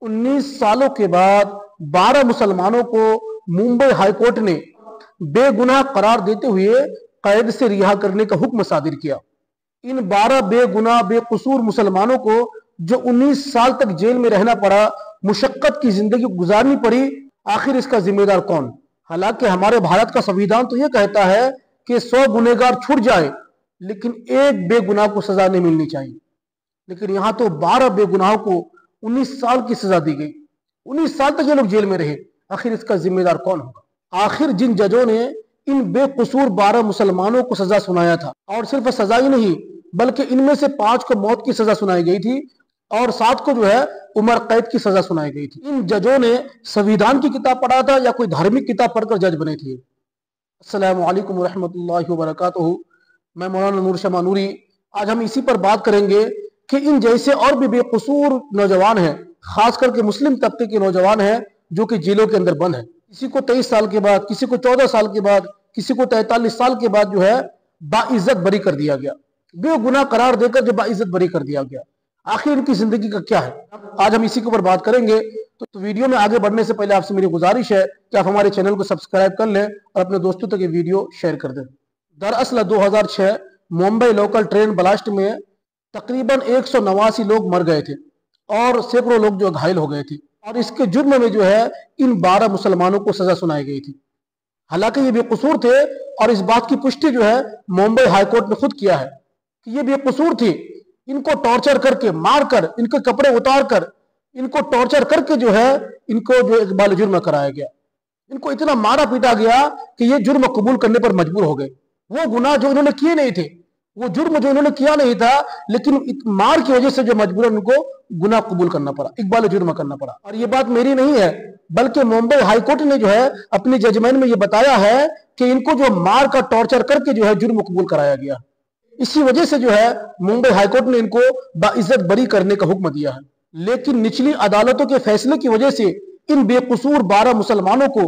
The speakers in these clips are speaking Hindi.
19 सालों के बाद 12 मुसलमानों को मुंबई हाईकोर्ट ने बेगुनाह करार देते हुए कैद से रिहा करने का हुक्म सादिर किया। इन 12 बेगुनाह बेकसूर मुसलमानों को जो 19 साल तक जेल में रहना पड़ा, मुशक्कत की जिंदगी गुजारनी पड़ी, आखिर इसका जिम्मेदार कौन? हालांकि हमारे भारत का संविधान तो यह कहता है कि 100 गुनहगार छूट जाए लेकिन एक बेगुनाह को सजा नहीं मिलनी चाहिए, लेकिन यहां तो 12 बेगुनाहों को 19 साल की सजा दी गई। 19 साल तक ये लोग जेल में रहे, आखिर इसका जिम्मेदार कौन होगा? आखिर जिन जजों ने इन बेकसूर 12 मुसलमानों को सजा सुनाया था, और सिर्फ सजा ही नहीं बल्कि इनमें से 5 को मौत की सजा सुनाई गई थी और 7 को जो है उम्र कैद की सजा सुनाई गई थी। इन जजों ने संविधान की किताब पढ़ा था या कोई धार्मिक किताब पढ़कर जज बने थे? अस्सलामु अलैकुम रहमतुल्लाहि व बरकातुहू। मैं मौलाना नूर शमा नूरी। आज हम इसी पर बात करेंगे कि इन जैसे और भी बेकसूर नौजवान हैं, खास करके मुस्लिम तबके के नौजवान हैं जो कि जेलों के अंदर बंद हैं। किसी को 23 साल के बाद, किसी को 14 साल के बाद, किसी को 43 साल के बाद जो है बाइज्जत बरी कर दिया गया, बेगुनाह करार देकर जो बाइज्जत बरी कर दिया गया। आखिर इनकी जिंदगी का क्या है? आज हम इसी के ऊपर बात करेंगे। तो वीडियो में आगे बढ़ने से पहले आपसे मेरी गुजारिश है कि आप हमारे चैनल को सब्सक्राइब कर लें और अपने दोस्तों तक ये वीडियो शेयर कर दें। दरअसल 2006 मुंबई लोकल ट्रेन ब्लास्ट में तकरीबन 189 लोग मर गए थे और सैकड़ों लोग जो घायल हो गए थे, और इसके जुर्म में जो है इन 12 मुसलमानों को सजा सुनाई गई थी। हालांकि ये बेकसूर थे और इस बात की पुष्टि जो है मुंबई हाईकोर्ट ने खुद किया है कि ये बेकसूर थे। इनको टॉर्चर करके, मारकर, इनके कपड़े उतार कर, इनको टॉर्चर करके जो है इनको जो इकबाल जुर्म कराया गया। इनको इतना मारा पीटा गया कि ये जुर्म कबूल करने पर मजबूर हो गए। वो गुनाह जो इन्होंने किए नहीं थे, वो जुर्म जो इन्होंने किया नहीं था, लेकिन मार की वजह से जो मजबूरन उनको गुनाह कबूल करना पड़ा, इकबाल जुर्म करना पड़ा। और ये बात मेरी नहीं है बल्कि मुंबई हाईकोर्ट ने जो है अपनी जजमेंट में ये बताया है कि इनको जो मार का टॉर्चर करके जो है जुर्म कबूल कराया गया। इसी वजह से जो है मुंबई हाईकोर्ट ने इनको बाइज्जत बरी करने का हुक्म दिया है। लेकिन निचली अदालतों के फैसले की वजह से इन बेकसूर 12 मुसलमानों को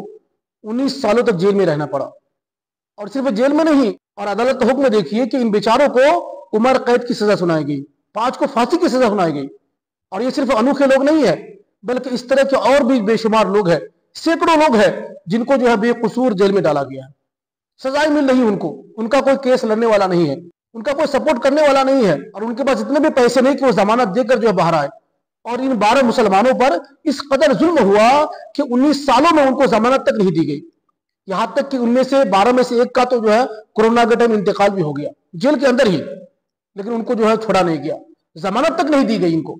19 सालों तक जेल में रहना पड़ा। और सिर्फ जेल में नहीं, और अदालत का हुक्म देखिए कि इन बेचारों को उम्र कैद की सजा सुनाई गई, 5 को फांसी की सजा सुनाई गई। और ये सिर्फ अनोखे लोग नहीं है बल्कि इस तरह के और भी बेशुमार लोग हैं, सैकड़ों लोग हैं जिनको जो है बेकसूर जेल में डाला गया है। सजाएं मिल रही उनको, उनका कोई केस लड़ने वाला नहीं है, उनका कोई सपोर्ट करने वाला नहीं है, और उनके पास इतने भी पैसे नहीं कि वो जमानत देकर जो है बाहर आए। और इन 12 मुसलमानों पर इस कदर जुल्म हुआ कि 19 सालों में उनको जमानत तक नहीं दी गई। यहां तक कि उनमें से 12 में से एक का तो जो है कोरोना के टाइम इंतकाल भी हो गया जेल के अंदर ही, लेकिन उनको जो है छोड़ा नहीं गया, जमानत तक नहीं दी गई इनको।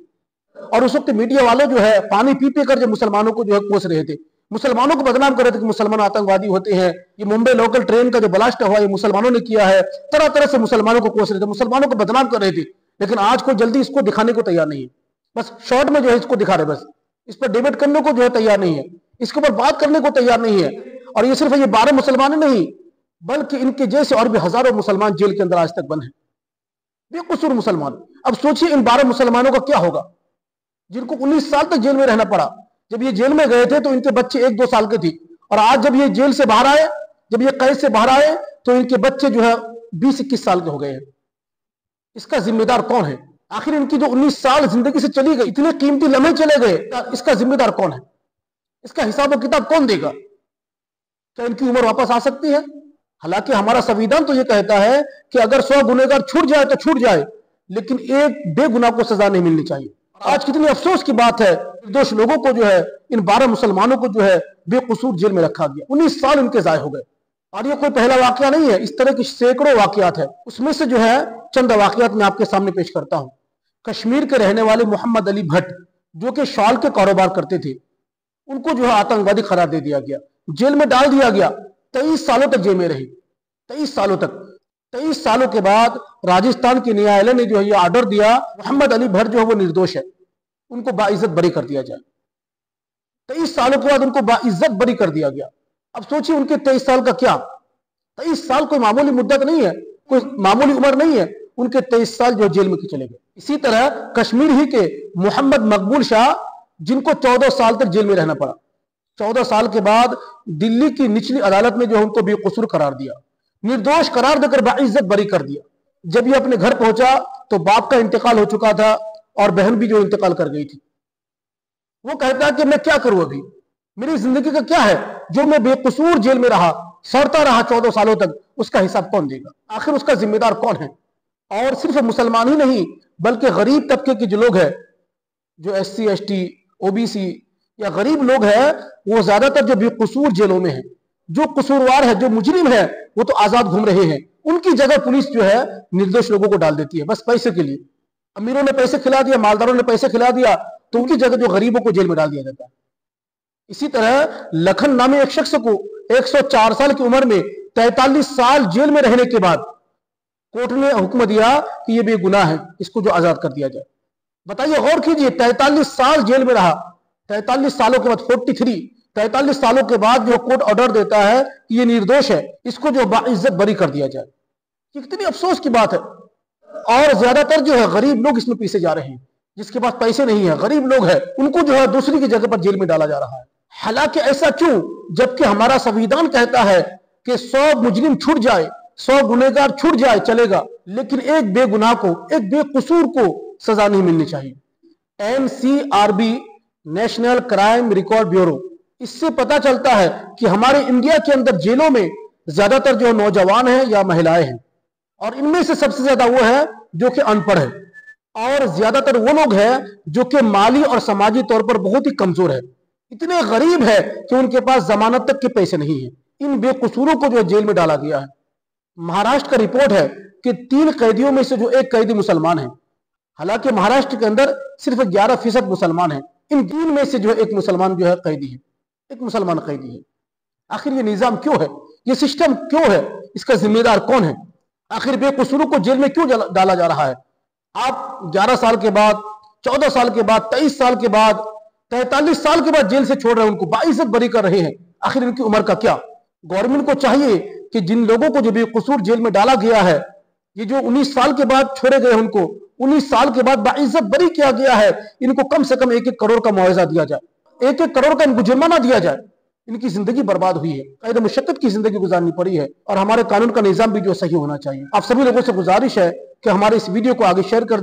और उस वक्त मीडिया वाले जो है पानी पी पी कर जो मुसलमानों को जो है कोस रहे थे, मुसलमानों को बदनाम कर रहे थे कि मुसलमान आतंकवादी होते हैं। ये मुंबई लोकल ट्रेन का जो ब्लास्ट हुआ ये मुसलमानों ने किया है, तरह तरह से मुसलमानों को कोस रहे थे, मुसलमानों को बदनाम कर रहे थे। लेकिन आज कोई जल्दी इसको दिखाने को तैयार नहीं है, बस शॉर्ट में जो है इसको दिखा रहे, बस इस पर डिबेट करने को जो है तैयार नहीं है, इसके ऊपर बात करने को तैयार नहीं है। और ये सिर्फ ये 12 मुसलमान नहीं बल्कि इनके जैसे और भी हजारों मुसलमान जेल के अंदर आज तक बंद हैं, बेकसूर मुसलमान। अब सोचिए इन 12 मुसलमानों का क्या होगा जिनको 19 साल तक जेल में रहना पड़ा। जब ये जेल में गए थे तो इनके बच्चे 1-2 साल के थे, और आज जब ये जेल से बाहर आए, जब ये कैद से बाहर आए तो इनके बच्चे जो है 20-21 साल के हो गए हैं। इसका जिम्मेदार कौन है? आखिर इनकी जो 19 साल जिंदगी से चली गई, इतने कीमती लम्हे चले गए, इसका जिम्मेदार कौन है? इसका हिसाब और किताब कौन देगा? क्या इनकी उम्र वापस आ सकती है? हालांकि हमारा संविधान तो यह कहता है कि अगर 100 गुनहगार छूट जाए तो छूट जाए, लेकिन एक बेगुनाह को सजा नहीं मिलनी चाहिए। आज कितनी अफसोस की बात है, निर्दोष लोगों को जो है, इन 12 मुसलमानों को जो है बेकसूर जेल में रखा गया, 19 साल इनके जाय हो गए। और ये कोई पहला वाकया नहीं है, इस तरह की सैकड़ों वाकयात है। उसमें से जो है चंद वाकयात मैं आपके सामने पेश करता हूं। कश्मीर के रहने वाले मोहम्मद अली भट्ट, जो कि शॉल के कारोबार करते थे, उनको जो है आतंकवादी करार दे दिया गया, जेल में डाल दिया गया। 23 सालों तक जेल में रहे, 23 सालों तक। 23 सालों के बाद राजस्थान के न्यायालय ने जो है ये ऑर्डर दिया, मोहम्मद अली भट्ट जो है वो निर्दोष है, उनको बाइज्जत बरी कर दिया जाए। 23 सालों के बाद उनको बाइज्जत बरी कर दिया गया। अब सोचिए उनके 23 साल का क्या, 23 साल कोई मामूली मुद्दत नहीं है, कोई मामूली उम्र नहीं है। उनके 23 साल जो जेल में चले गए। इसी तरह कश्मीर ही के मोहम्मद मकबूल शाह, जिनको 14 साल तक जेल में रहना पड़ा, 14 साल के बाद दिल्ली की निचली अदालत ने जो उनको बेकसूर करार दिया, निर्दोष करार देकर बाइज्जत बरी कर दिया। जब ये अपने घर पहुंचा तो बाप का इंतकाल हो चुका था और बहन भी जो इंतकाल कर गई थी। वो कहता है कि मैं क्या करूं, अभी मेरी जिंदगी का क्या है जो मैं बेकसूर जेल में रहा, सड़ता रहा 14 सालों तक, उसका हिसाब कौन देगा? आखिर उसका जिम्मेदार कौन है? और सिर्फ मुसलमान ही नहीं बल्कि गरीब तबके के जो लोग हैं, जो SC ST OBC या गरीब लोग हैं, वो ज्यादातर जो बेकसूर जेलों में है, जो कसूरवार है, जो मुजरिम है, वो तो आजाद घूम रहे हैं। उनकी जगह पुलिस जो है निर्दोष लोगों को डाल देती है बस पैसे के लिए। अमीरों ने पैसे खिला दिया, मालदारों ने पैसे खिला दिया, तो उनकी जगह जो गरीबों को जेल में डाल दिया जाता है। इसी तरह लखन नामे एक शख्स को 104 साल की उम्र में 43 साल जेल में रहने के बाद कोर्ट ने हुक्म दिया कि यह बेगुनाह है, इसको जो आजाद कर दिया जाए। बताइए, गौर कीजिए, 43 साल जेल में रहा, 43 सालों के बाद 43 सालों के बाद जो कोर्ट ऑर्डर देता है कि ये निर्दोष है, इसको जो बाइज्जत बरी कर दिया जाए। कितनी अफसोस की बात है। और ज्यादातर जो है गरीब लोग इसमें पीछे जा रहे हैं, जिसके पास पैसे नहीं है, गरीब लोग हैं, उनको जो है दूसरी की जगह पर जेल में डाला जा रहा है। हालांकि ऐसा क्यों, जबकि हमारा संविधान कहता है कि 100 मुजरिम छूट जाए, 100 गुनहगार छूट जाए चलेगा, लेकिन एक बेगुनाह को, एक बेकसूर को सजा नहीं मिलनी चाहिए। NCRB national crime record bureau, इससे पता चलता है कि हमारे इंडिया के अंदर जेलों में ज्यादातर जो नौजवान हैं या महिलाएं हैं, और इनमें से सबसे ज्यादा वो है जो कि अनपढ़ है, और ज्यादातर वो लोग हैं जो कि माली और समाजी तौर पर बहुत ही कमजोर है, इतने गरीब है कि उनके पास जमानत तक के पैसे नहीं है। इन बेकसूरों को जो जेल में डाला गया है। महाराष्ट्र का रिपोर्ट है कि 3 कैदियों में से जो 1 कैदी मुसलमान है। हालांकि महाराष्ट्र के अंदर सिर्फ 11% मुसलमान है। इन 3 में से जो 1 मुसलमान जो है कैदी है, 1 मुसलमान कैदी है। आखिर ये निजाम क्यों है, ये सिस्टम क्यों है, इसका जिम्मेदार कौन है? आखिर बेकसूरों को जेल में क्यों डाला जा रहा है? आप 11 साल के बाद, 14 साल के बाद, 23 साल के बाद, 43 साल के बाद जेल से छोड़ रहे हैं, उनको बाइज्जत बरी कर रहे हैं। आखिर इनकी उम्र का क्या? गवर्नमेंट को चाहिए कि जिन लोगों को जो बेकसूर जेल में डाला गया है, ये जो 19 साल के बाद छोड़े गए, उनको 19 साल के बाद बाइज्जत बरी किया गया है, इनको कम से कम 1-1 करोड़ का मुआवजा दिया जाए, 1-1 करोड़ का इनको जुर्माना दिया जाए। इनकी जिंदगी बर्बाद हुई है, कैद मुशक्कत की जिंदगी गुजारनी पड़ी है, और हमारे कानून का निजाम भी जो सही होना चाहिए। आप सभी लोगों से गुजारिश है कि हमारे इस वीडियो को आगे शेयर कर